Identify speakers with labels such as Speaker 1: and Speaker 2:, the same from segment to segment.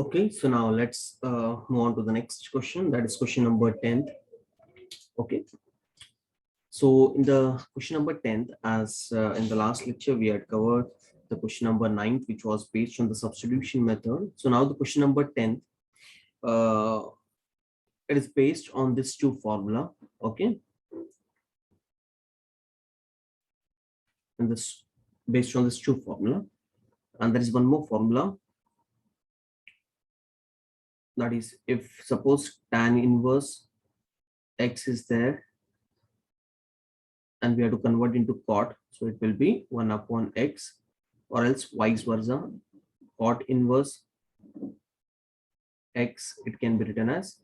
Speaker 1: Okay, so now let's move on to the next question. That is question number 10th. Okay, so in the question number 10th, as in the last lecture, we had covered the question number 9th, which was based on the substitution method. So now the question number 10th, uh, it is based on this two formula. Okay, and this based on this two formula, and there is one more formula. That is, if suppose tan inverse x is there and we have to convert into cot, so it will be 1 upon x, or else vice versa, cot inverse x, it can be written as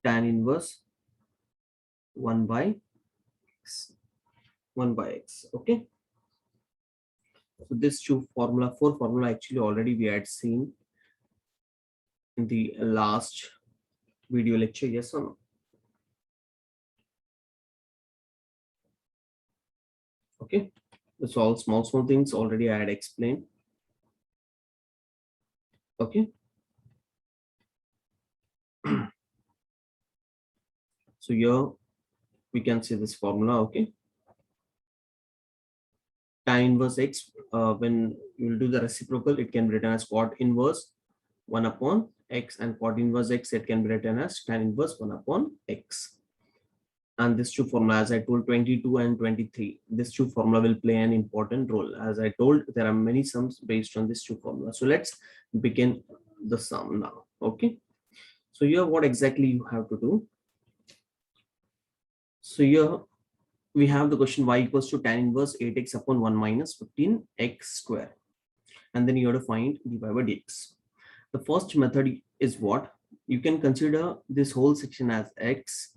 Speaker 1: tan inverse 1 by x, 1 by x. Okay, so this four formula actually already we had seen in the last video lecture. Yes or no? Okay, that's all small things already I had explained. Okay, so here we can see this formula. Okay, tan inverse x, when you will do the reciprocal, it can be written as cot inverse 1 upon x, and cot inverse x, it can be written as tan inverse 1 upon x. And this two formula, as I told, 22 and 23, this two formula will play an important role. As I told, there are many sums based on this two formula. So let's begin the sum now. Okay, so here what exactly you have to do. So here we have the question y equals to tan inverse 8x upon 1 minus 15x square, and then you have to find dy by dx. The first method is what? You can consider this whole section as x.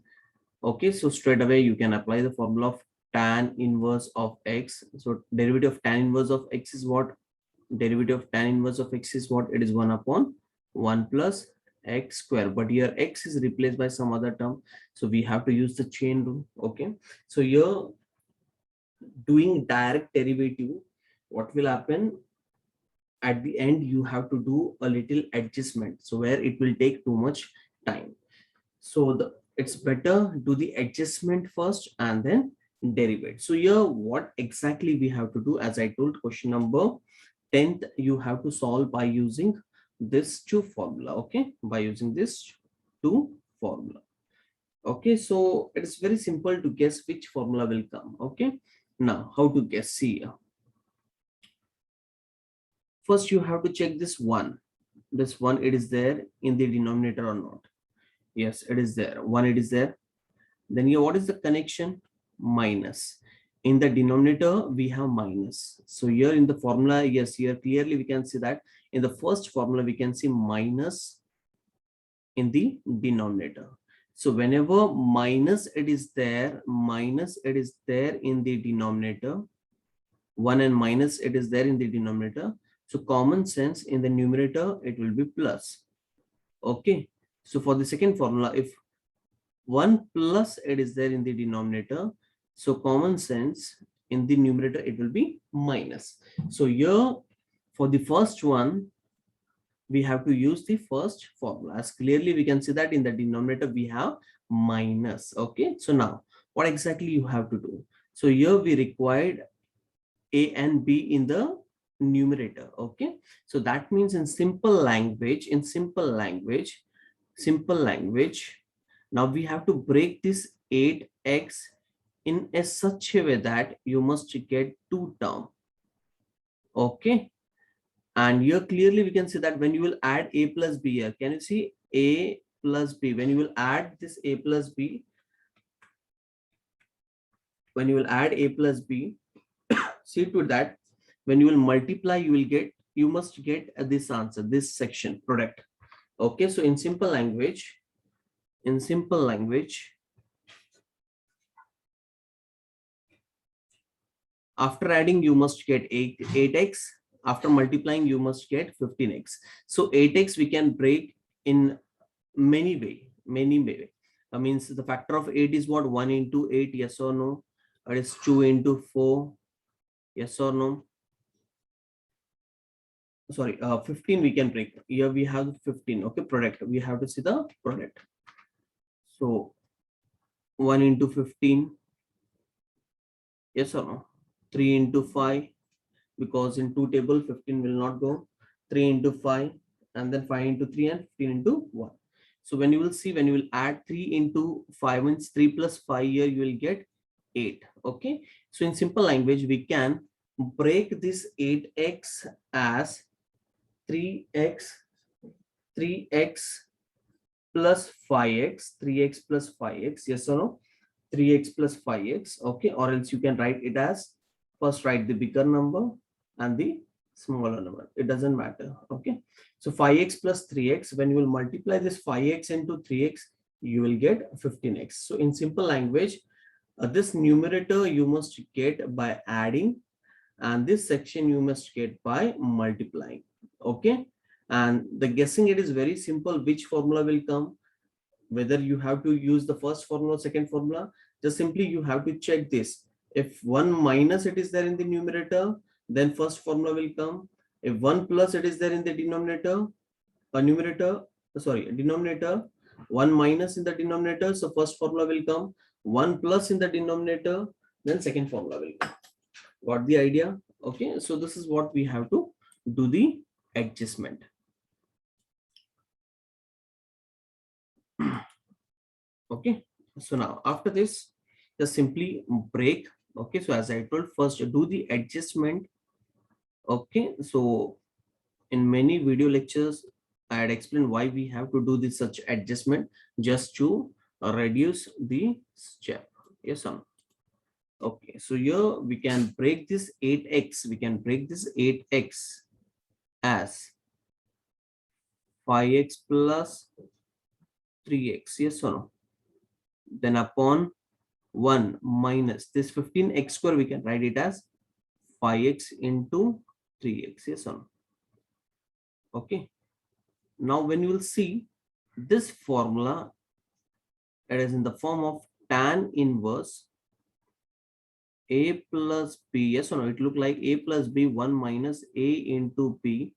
Speaker 1: Okay, so straight away you can apply the formula of tan inverse of x. So derivative of tan inverse of x is what? Derivative of tan inverse of x is what? It is 1 upon 1 plus x square, but here x is replaced by some other term, so we have to use the chain rule. Okay, so here doing direct derivative, what will happen? At the end you have to do a little adjustment, so where it will take too much time. So it's better do the adjustment first and then derivate. So here what exactly we have to do, as I told, question number 10th, you have to solve by using this two formula. Okay, by using this two formula. Okay, so it is very simple to guess which formula will come. Okay, now how to guess? See, first you have to check this one, it is there in the denominator or not. Yes, it is there. One, it is there. Then here, what is the connection? Minus. In the denominator, we have minus. So here in the formula, yes, here clearly we can see that in the first formula, we can see minus in the denominator. So whenever minus it is there in the denominator, 1 and minus it is there in the denominator. So common sense, in the numerator, it will be plus. Okay. So for the second formula, if 1 plus it is there in the denominator, so common sense, in the numerator it will be minus. So here for the first one, we have to use the first formula. As clearly we can see that in the denominator we have minus. Okay, so now what exactly you have to do? So here we required a and b in the numerator. Okay, so that means in simple language, now we have to break this 8x in a such a way that you must get two terms. Okay, and here clearly we can see that when you will add a plus b here, can you see a plus b? When you will add this a plus b, see to that when you will multiply, you must get this answer, this section product. Okay, so in simple language, after adding you must get 8x, after multiplying you must get 15x. So 8x we can break in many way. Means the factor of 8 is what? 1 into 8, yes or no? It is 2 into 4, yes or no? sorry, 15 we can break. Here we have 15. Okay, product. We have to see the product. So 1 into 15, yes or no? 3 into 5, because in two table 15 will not go. 3 into 5, and then 5 into 3, and 15 into 1. So when you will see, when you will add 3 into 5 means 3 plus 5, here you will get 8. Okay, so in simple language we can break this 8x as 3x, 3x plus 5x, 3x plus 5x, yes or no? 3x plus 5x. Okay, or else you can write it as, first write the bigger number and the smaller number, it doesn't matter. Okay, so 5x plus 3x, when you will multiply this 5x into 3x, you will get 15x. So in simple language, this numerator you must get by adding, and this section you must get by multiplying. Okay, and the guessing, it is very simple which formula will come, whether you have to use the first formula, second formula. Just simply you have to check this. If 1 minus it is there in the numerator, then first formula will come. If 1 plus it is there in the denominator, numerator, sorry, denominator, 1 minus in the denominator, so first formula will come. 1 plus in the denominator, then second formula will come. Got the idea? Okay, so this is what we have to do the adjustment. Okay, so now after this, just simply break. Okay, so as I told, first do the adjustment. Okay, so in many video lectures I had explained why we have to do this such adjustment, just to reduce the step. Yes or no? Okay, so here we can break this 8x, we can break this 8x as 5x plus 3x, yes or no? Then upon 1 minus this 15x square, we can write it as 5x into 3x, yes or no? Okay, now when you will see this formula, it is in the form of tan inverse a plus b, yes or no? It look like a plus b, 1 minus a into b.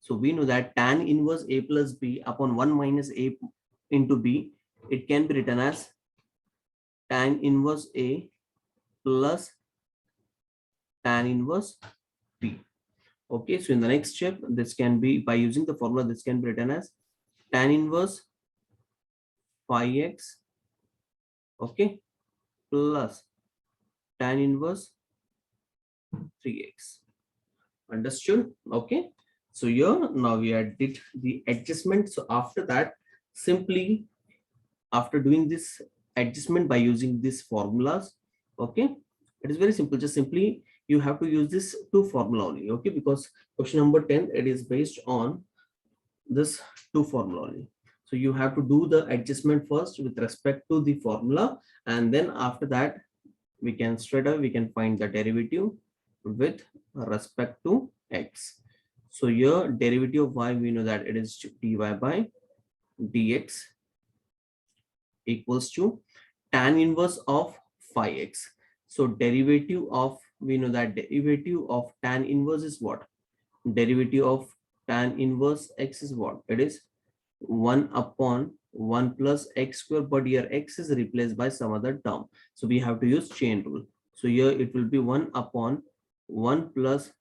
Speaker 1: So we know that tan inverse a plus b upon 1 minus a into b, it can be written as tan inverse a plus tan inverse b. Okay, so in the next step, this can be, by using the formula, this can be written as tan inverse 5x, okay, plus tan inverse 3x. Understood? Okay, so here now we did the adjustment. So after that, simply after doing this adjustment by using these formulas, okay, it is very simple. Just simply you have to use this two formula only. Okay, because question number 10, it is based on this two formula only. So you have to do the adjustment first with respect to the formula, and then after that we can straight away we can find the derivative with respect to x. So here derivative of y, we know that it is dy by dx equals to tan inverse of 5x. So derivative of, we know that derivative of tan inverse is what? Derivative of tan inverse x is what? It is 1 upon 1 plus x square, but here x is replaced by some other term. So we have to use chain rule. So here it will be 1 upon 1 plus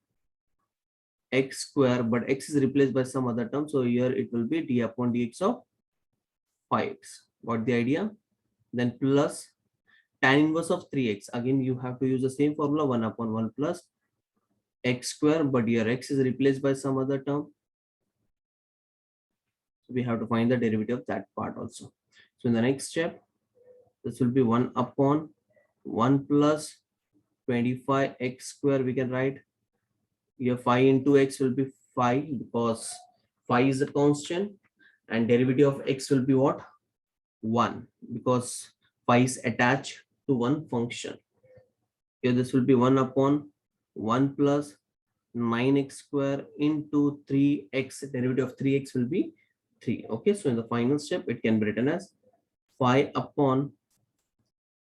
Speaker 1: x square, but x is replaced by some other term. So here it will be d upon dx of 5x. Got the idea? Then plus tan inverse of 3x. Again, you have to use the same formula, 1 upon 1 plus x square, but here x is replaced by some other term. So we have to find the derivative of that part also. So in the next step, this will be 1 upon 1 plus 25x square. We can write here 5 into x will be 5, because 5 is a constant, and derivative of x will be what? 1, because 5 is attached to one function. Here this will be 1 upon 1 plus 9x square into 3x. Derivative of 3x will be 3. Okay, so in the final step, it can be written as 5 upon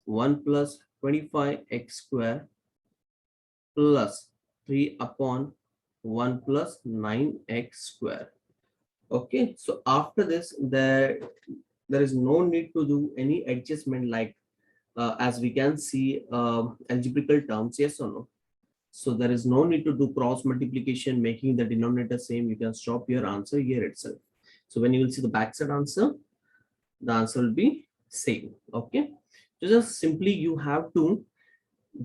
Speaker 1: 1 plus 25x square plus 3 upon 1 plus 9x square. Okay, so after this, there is no need to do any adjustment, like as we can see algebraical terms, yes or no. So there is no need to do cross multiplication, making the denominator same. You can stop your answer here itself. So when you will see the backside answer, the answer will be same. Okay, so just simply you have to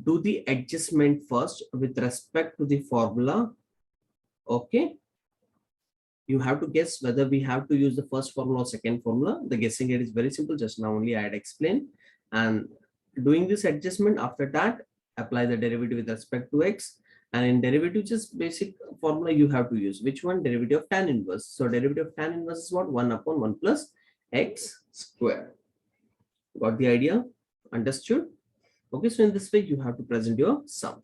Speaker 1: do the adjustment first with respect to the formula. Okay, you have to guess whether we have to use the first formula or second formula. The guessing here is very simple, just now only I had explained. And doing this adjustment, after that apply the derivative with respect to x. And in derivative, just basic formula you have to use. Which one? Derivative of tan inverse. So derivative of tan inverse is what? 1 upon 1 plus x square. Got the idea? Understood? Okay, so in this way you have to present your sum.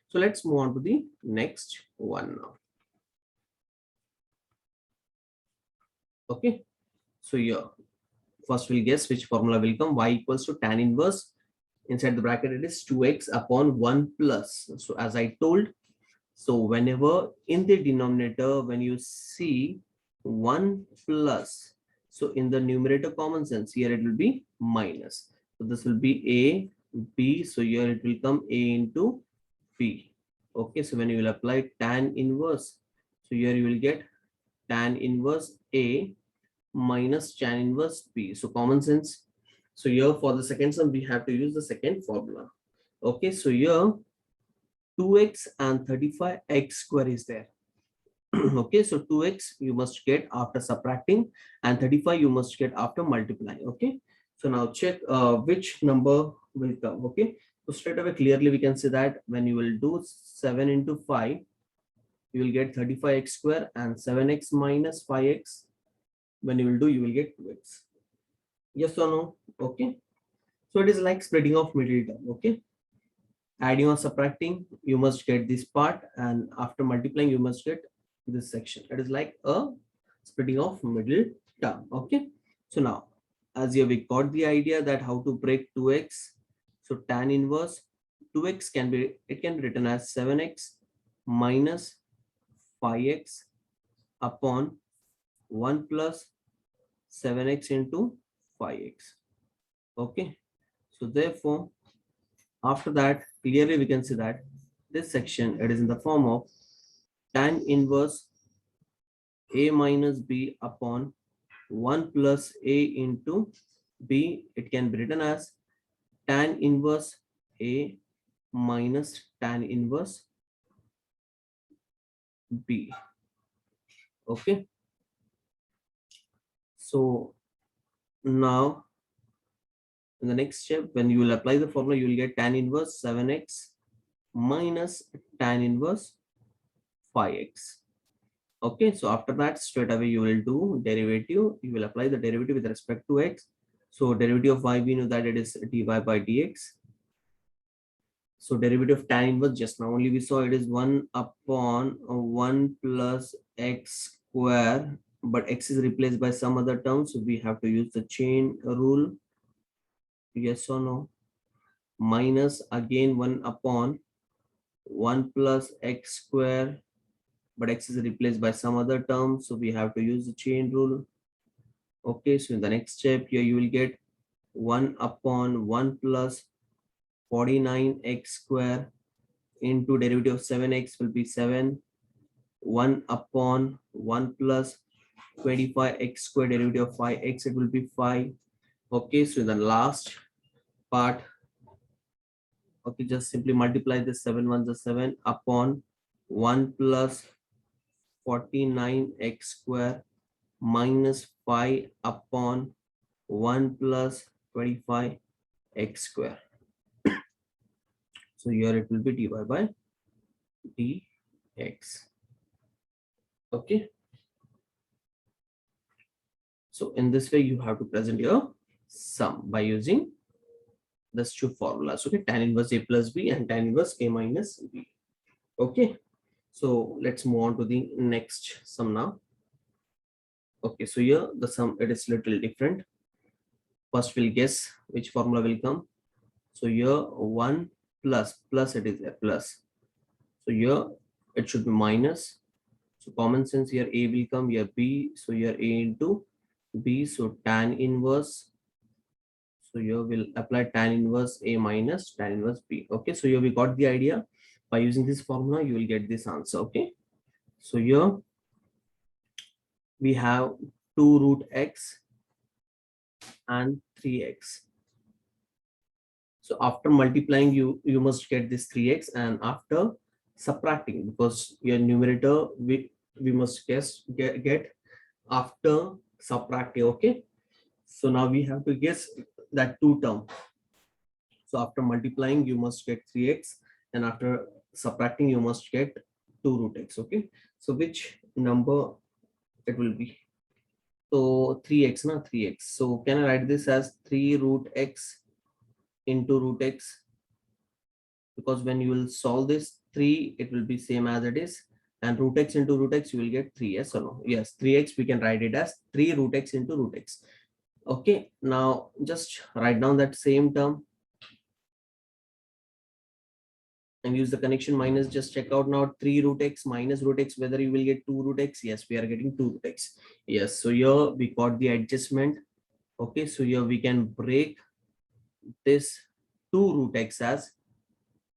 Speaker 1: So let's move on to the next one now. Okay, so here first we'll guess which formula will come. Y equals to tan inverse, inside the bracket it is 2x upon 1 plus. So as I told, so whenever in the denominator, when you see 1 plus, so in the numerator common sense, here it will be minus. So this will be a, b, so here it will come a into b. Okay, so when you will apply tan inverse, so here you will get tan inverse a minus tan inverse b. So common sense. So here for the second sum, we have to use the second formula. Okay, so here 2x and 35x square is there. Okay, so 2x you must get after subtracting and 35 you must get after multiplying. Okay, so now check which number will come. Okay, so straight away clearly we can see that when you will do 7 into 5, you will get 35x square, and 7x minus 5x, when you will do, you will get 2x. Yes or no? Okay, so it is like splitting of middle term. Okay, adding or subtracting, you must get this part, and after multiplying you must get this section. It is like a splitting of middle term. Okay, so now as you we got the idea that how to break 2x, so tan inverse 2x can be, it can be written as 7x minus 5x upon 1 plus 7x into 5x. Okay, so therefore after that clearly we can see that this section, it is in the form of tan inverse a minus b upon 1 plus a into b. It can be written as tan inverse a minus tan inverse b. Okay, so now in the next step, when you will apply the formula, you will get tan inverse 7x minus tan inverse 5x. Okay, so after that straight away you will do derivative. You will apply the derivative with respect to x. So derivative of y, we know that it is dy by dx. So derivative of tan inverse, just now only we saw it is 1 upon 1 plus x square, but x is replaced by some other term, so we have to use the chain rule. Yes or no? Minus again 1 upon 1 plus x square, but x is replaced by some other term, so we have to use the chain rule. Okay, so in the next step here you will get 1 upon 1 plus 49x square into derivative of 7x will be 7, 1 upon 1 plus 25x square derivative of 5x, it will be 5. Okay, so in the last part, okay, just simply multiply this 7 ones are 7 upon 1 plus 49x square minus 5 upon 1 plus 25x square. So here it will be dy by dx. Okay, so in this way you have to present your sum by using these two formulas. Okay, tan inverse a plus b and tan inverse a minus b. Okay, so let's move on to the next sum now. Okay, so here the sum, it is little different. First we'll guess which formula will come. So here 1 plus it is a plus. So here it should be minus. So common sense here, a will come here, b, so here a into b, so tan inverse, so here we'll apply tan inverse a minus tan inverse b. Okay, so here we got the idea. By using this formula you will get this answer. Okay, so here we have 2 root x and 3x. So after multiplying, you must get this 3x, and after subtracting, because your numerator we must get after subtracting. Okay, so now we have to guess that two term. So after multiplying you must get 3x, and after subtracting you must get 2 root x. Okay, so which number it will be? So 3x, na 3x. So can I write this as 3 root x into root x? Because when you will solve this 3, it will be same as it is, and root x into root x you will get 3. Yes or no? Yes, 3x, we can write it as 3 root x into root x. Okay, now just write down that same term and use the connection minus. Just check out now, 3 root x minus root x, whether you will get 2 root x. Yes, we are getting 2 root x. Yes, so here we got the adjustment. Okay, so here we can break this 2 root x as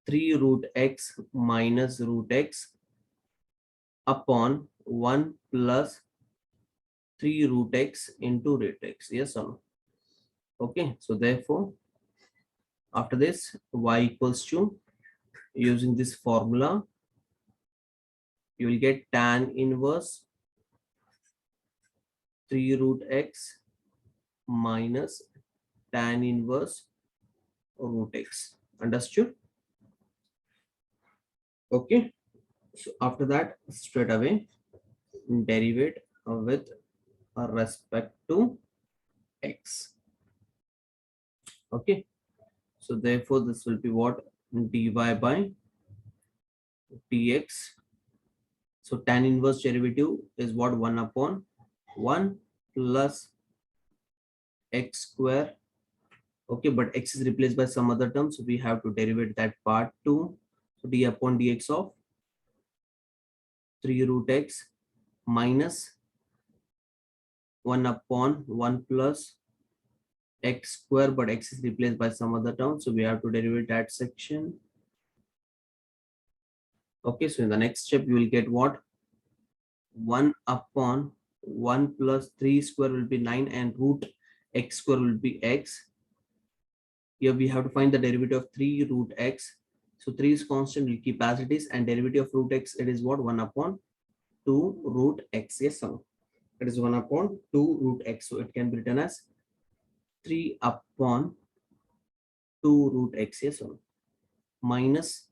Speaker 1: 3 root x minus root x upon 1 plus 3 root x into root x. Yes or no? Okay, so therefore after this y equals to, using this formula you will get tan inverse 3 root x minus tan inverse root x. Understood? Okay, so after that straight away derivate with respect to x. Okay, so therefore this will be what? Dy by dx. So tan inverse derivative is what? 1 upon 1 plus x square. Okay, but x is replaced by some other term, so we have to derivate that part too. So d upon dx of 3 root x minus 1 upon 1 plus x square, but x is replaced by some other term, so we have to derivate that section. Okay, so in the next step you will get what? 1 upon 1 plus 3 square will be 9, and root x square will be x. Here we have to find the derivative of 3 root x. So 3 is constant, we'll keep as it is, and derivative of root x, it is what? 1 upon 2 root x. Yes, so it is 1 upon 2 root x. So it can be written as 3 upon 2 root x. Yes, so minus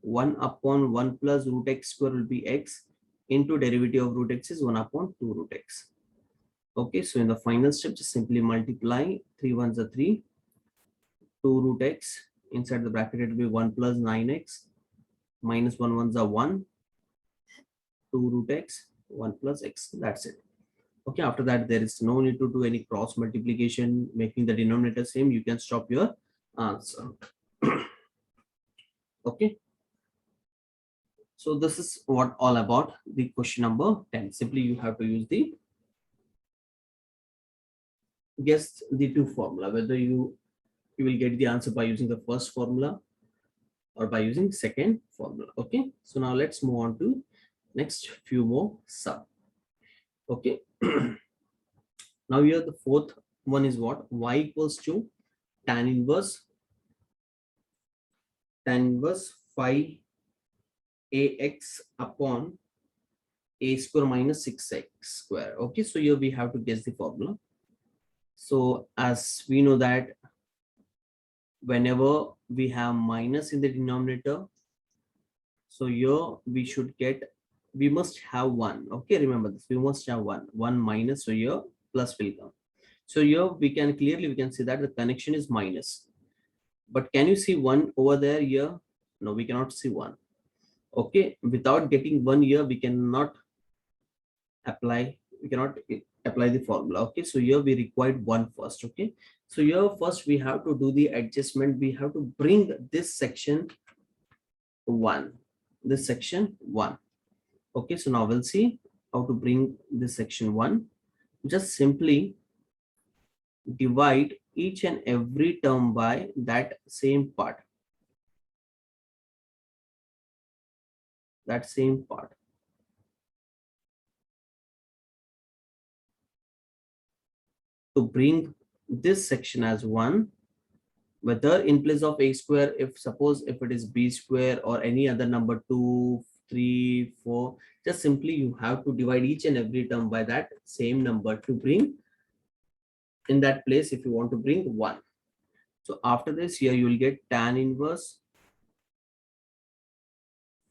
Speaker 1: 1 upon 1 plus root x square will be x, into derivative of root x is 1 upon 2 root x. Okay, so in the final step, just simply multiply 3 ones are 3, 2 root x, inside the bracket it will be 1 plus 9x, minus 1 ones are 1, 2 root x, 1 plus x. That's it. Okay, after that there is no need to do any cross multiplication making the denominator same. You can stop your answer. Okay, so this is what all about the question number 10. Simply you have to use the guess the two formula, whether you will get the answer by using the first formula or by using second formula. Okay, so now let's move on to next few more sum. Okay, now here the fourth one is what? Y equals to tan inverse 5 ax upon a square minus 6x square. Okay, so here we have to guess the formula. So as we know that whenever we have minus in the denominator, so here we must have 1. Okay, remember this, we must have 1 minus, so here plus will come. So here we can see that the connection is minus, but can you see 1 over there? Here no, we cannot see 1. Okay, without getting 1 here we cannot apply the formula. Okay, so here we required 1 first. Okay, so here first we have to do the adjustment. We have to bring this section 1, this section 1. Okay, so now we'll see how to bring this section 1. Just simply divide each and every term by that same part. That same part. To bring this section as 1, whether in place of a square, if suppose if it is b square or any other number 2, 3, 4, just simply you have to divide each and every term by that same number to bring in that place if you want to bring 1. So after this, here you will get tan inverse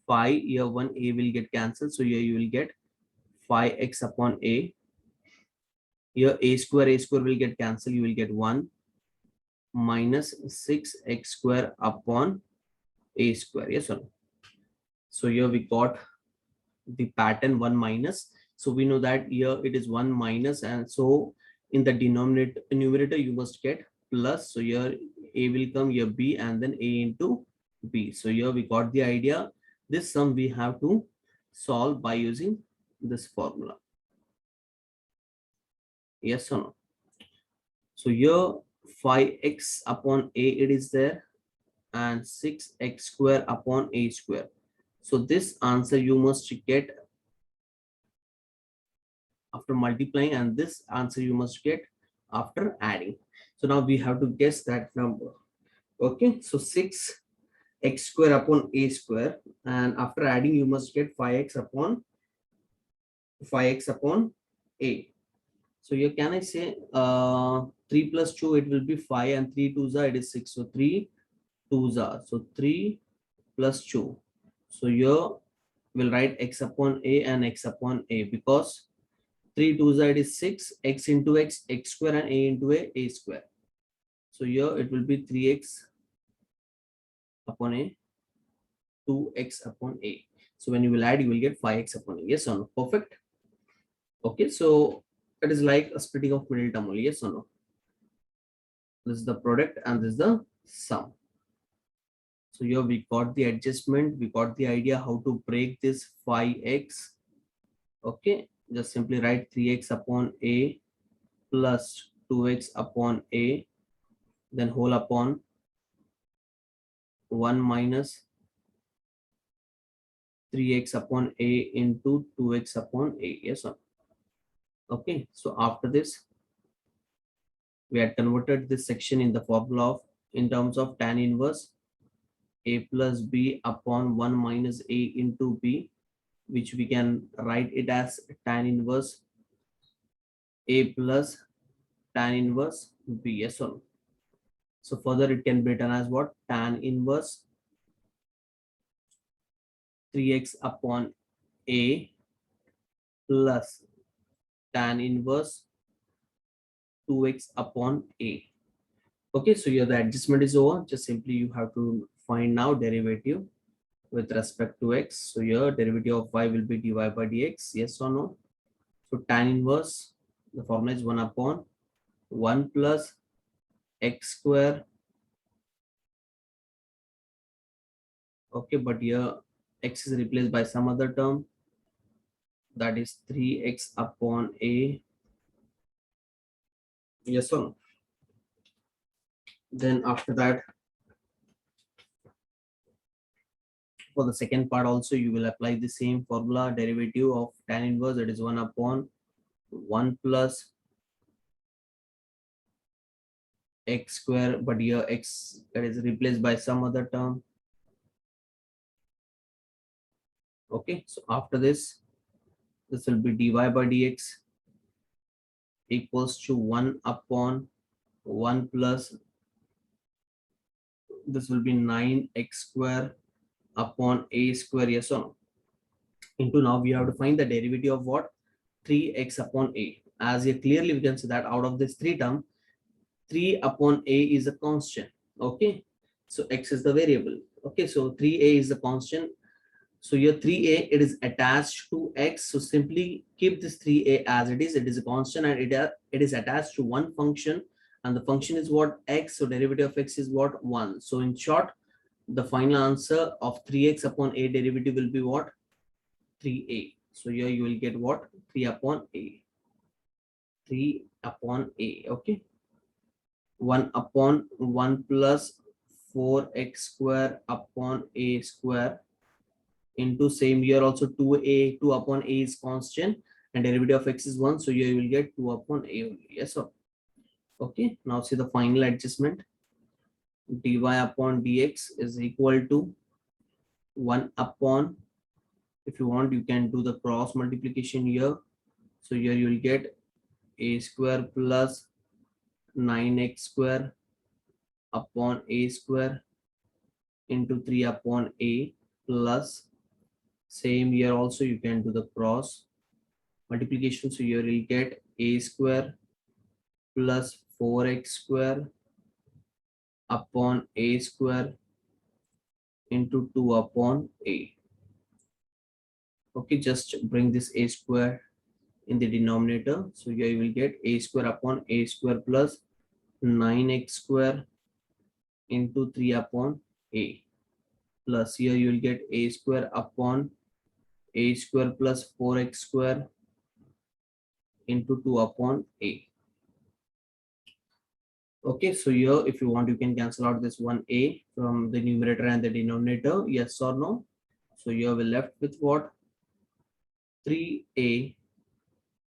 Speaker 1: phi. Here 1a will get cancelled, so here you will get phi x upon a. Here a square will get cancelled, you will get 1 minus 6x square upon a square. Yes or no? So here we got the pattern 1 minus. So we know that here it is 1 minus, and so in the denominator numerator you must get plus. So here a will come, here b, and then a into b. So here we got the idea. This sum we have to solve by using this formula. Yes or no? So here phi x upon a it is there, and 6x square upon a square. So this answer you must get after multiplying, and this answer you must get after adding. So now we have to guess that number. Okay, so 6x square upon a square, and after adding you must get 5x upon a. So here can I say 3 plus 2 it will be 5, and 3 2s are it is 6. So 3 2s are, so 3 plus 2. So here we'll write x upon a and x upon a, because 3 2 side is 6, x into x, x square, and a into a square. So here it will be 3x upon a, 2x upon a. So when you will add, you will get 5x upon a. Yes or no? Perfect. Okay, so it is like a splitting of middle term only. Yes or no? This is the product and this is the sum. So here we got the adjustment, we got the idea how to break this 5x. Okay, just simply write 3x upon a plus 2x upon a, then whole upon 1 minus 3x upon a into 2x upon a. Yes or no? Okay, so after this we had converted this section in the formula of in terms of tan inverse a plus b upon 1 minus a into b, which we can write it as tan inverse a plus tan inverse b. Yes or no? So further it can be written as what? Tan inverse 3x upon a plus tan inverse 2x upon a. Okay, so here the adjustment is over. Just simply you have to find now derivative with respect to x. So here derivative of y will be dy by dx. Yes or no? So tan inverse, the formula is 1 upon 1 plus x square. Okay, but here x is replaced by some other term, that is 3x upon a. Yes or no? Then after that, for the second part also you will apply the same formula. Derivative of tan inverse, that is 1 upon 1 plus x square, but here x that is replaced by some other term. Okay, so after this will be dy by dx equals to 1 upon 1 plus, this will be 9x square upon a square. Yes or no? Into now we have to find the derivative of what? 3x upon a. As here clearly we can see that out of this 3 term, 3 upon a is a constant. Okay, so x is the variable. Okay, so 3a is the constant. So here 3a it is attached to x. So simply keep this 3a as it is. It is a constant, and it is attached to one function, and the function is what? X. So derivative of x is what? 1. So in short, the final answer of 3x upon a derivative will be what? 3a. So here you will get what? 3 upon a. 3 upon a. Okay. 1 upon 1 plus 4x square upon a square into same here also 2a. 2 upon a is constant and derivative of x is 1. So here you will get 2 upon a only. Yes, sir. Okay. Now see the final adjustment. Dy upon dx is equal to 1 upon, if you want you can do the cross multiplication here. So here you will get a square plus 9x square upon a square into 3 upon a plus, same here also you can do the cross multiplication. So here you'll get a square plus 4x square upon a square into 2 upon a. Okay, just bring this a square in the denominator. So here you will get a square upon a square plus 9x square into 3 upon a plus, here you will get a square upon a square plus 4x square into 2 upon a. Okay, so here if you want you can cancel out this 1a from the numerator and the denominator, yes or no. So here we're left with what? 3a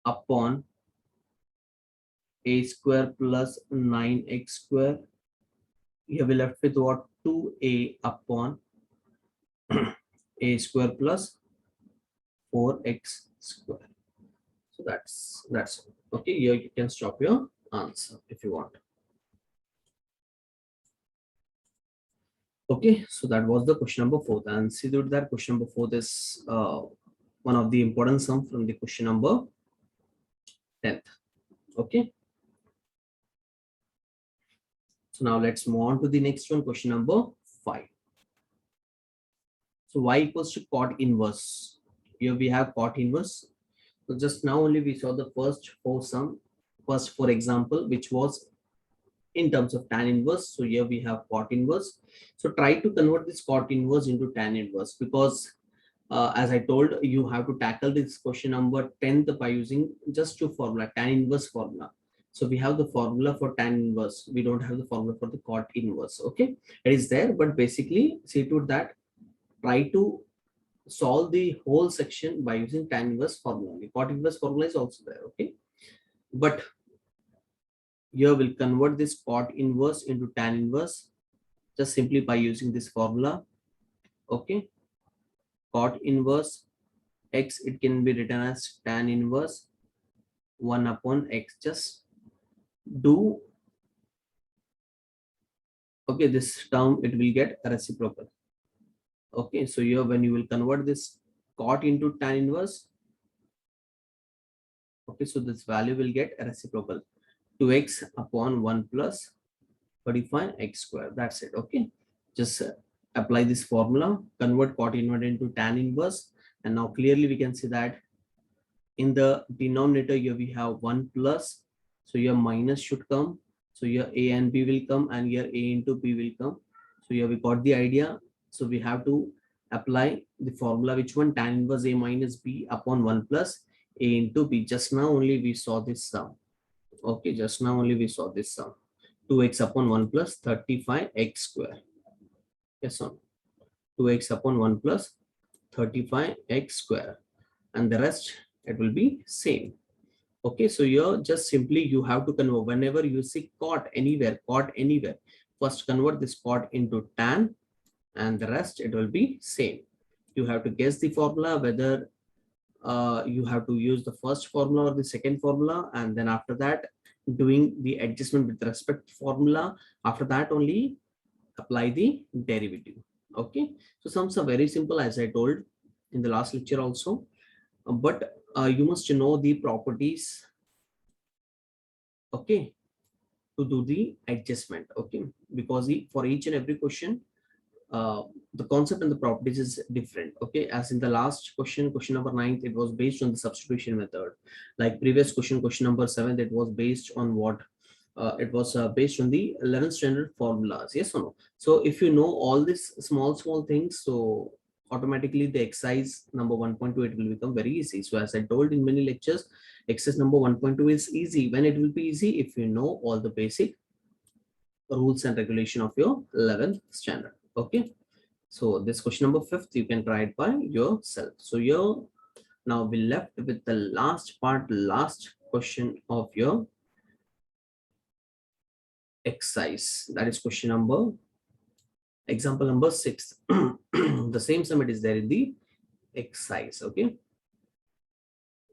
Speaker 1: upon a square plus 9x square. Here we left with what? 2a upon a square plus 4x square. So that's okay. Here you can stop your answer if you want. Okay, so that was the question number 4. And see that question number 4 is one of the important sum from the question number 10th. Okay. So now let's move on to the next one, question number 5. So y equals to cot inverse. Here we have cot inverse. So just now only we saw the first 4 example, which was in terms of tan inverse. So here we have cot inverse. So try to convert this cot inverse into tan inverse, because as I told, you have to tackle this question number 10th by using just 2 formula, tan inverse formula. So we have the formula for tan inverse. We don't have the formula for the cot inverse. Okay, it is there, but basically see to that, try to solve the whole section by using tan inverse formula. The cot inverse formula is also there. Okay, but here we'll convert this cot inverse into tan inverse just simply by using this formula. Okay, cot inverse x, it can be written as tan inverse 1 upon x. Just do, okay, this term it will get reciprocal. Okay, so here when you will convert this cot into tan inverse, okay, so this value will get reciprocal, 2x upon 1 plus 35x square. That's it. Okay, just apply this formula, convert cot inverse into tan inverse, and now clearly we can see that in the denominator here we have 1 plus, so your minus should come. So here a and b will come, and here a into b will come. So here we got the idea. So we have to apply the formula, which one? Tan inverse a minus b upon 1 plus a into b. Just now only we saw this sum. Okay, just now only we saw this sum. 2x upon 1 plus 35x square. Yes, no? 2x upon 1 plus 35x square, and the rest it will be same. Okay, so here just simply you have to convert whenever you see cot anywhere, first convert this cot into tan, and the rest it will be same. You have to guess the formula, whether you have to use the first formula or the second formula, and then after that doing the adjustment with respect to formula. After that only apply the derivative. Okay, so sums are very simple, as I told in the last lecture also, but you must know the properties, okay, to do the adjustment. Okay, because for each and every question the concept and the properties is different. Okay, as in the last question number 9, it was based on the substitution method. Like previous question number 7, it was based on what? It was based on the 11th standard formulas. Yes or no? So if you know all these small things, so automatically the exercise number 1.2, it will become very easy. So as I told in many lectures, exercise number 1.2 is easy. When it will be easy? If you know all the basic rules and regulation of your 11th standard. Okay. So this question number 5th, you can try it by yourself. So here now we left with the last part, last question of your exercise. That is question number, example number 6. The same sum it is there in the exercise. Okay.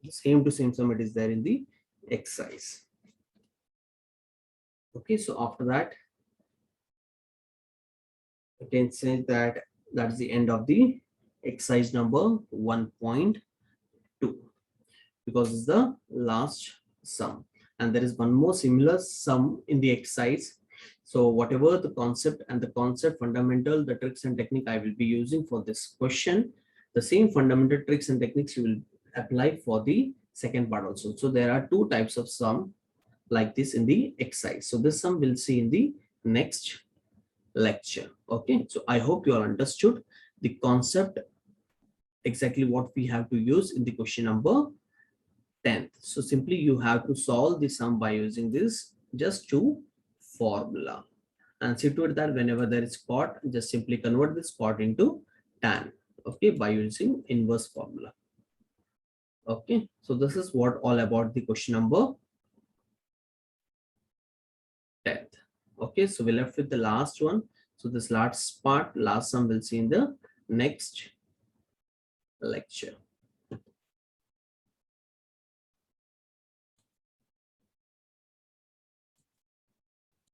Speaker 1: Same to same sum it is there in the exercise. Okay. So after that, I can say that that's the end of the exercise number 1.2, because it's the last sum, and there is one more similar sum in the exercise. So whatever the concept and the concept fundamental, the tricks and technique I will be using for this question, the same fundamental tricks and techniques you will apply for the second part also. So there are two types of sum like this in the exercise. So this sum we'll see in the next lecture. Okay, so I hope you all understood the concept, exactly what we have to use in the question number 10th. So simply you have to solve the sum by using this just two formula, and see to it that whenever there is cot, just simply convert this cot into tan, okay, by using inverse formula. Okay, so this is what all about the question number 10th. Okay, so we left with the last one. So this last part, last sum, we'll see in the next lecture.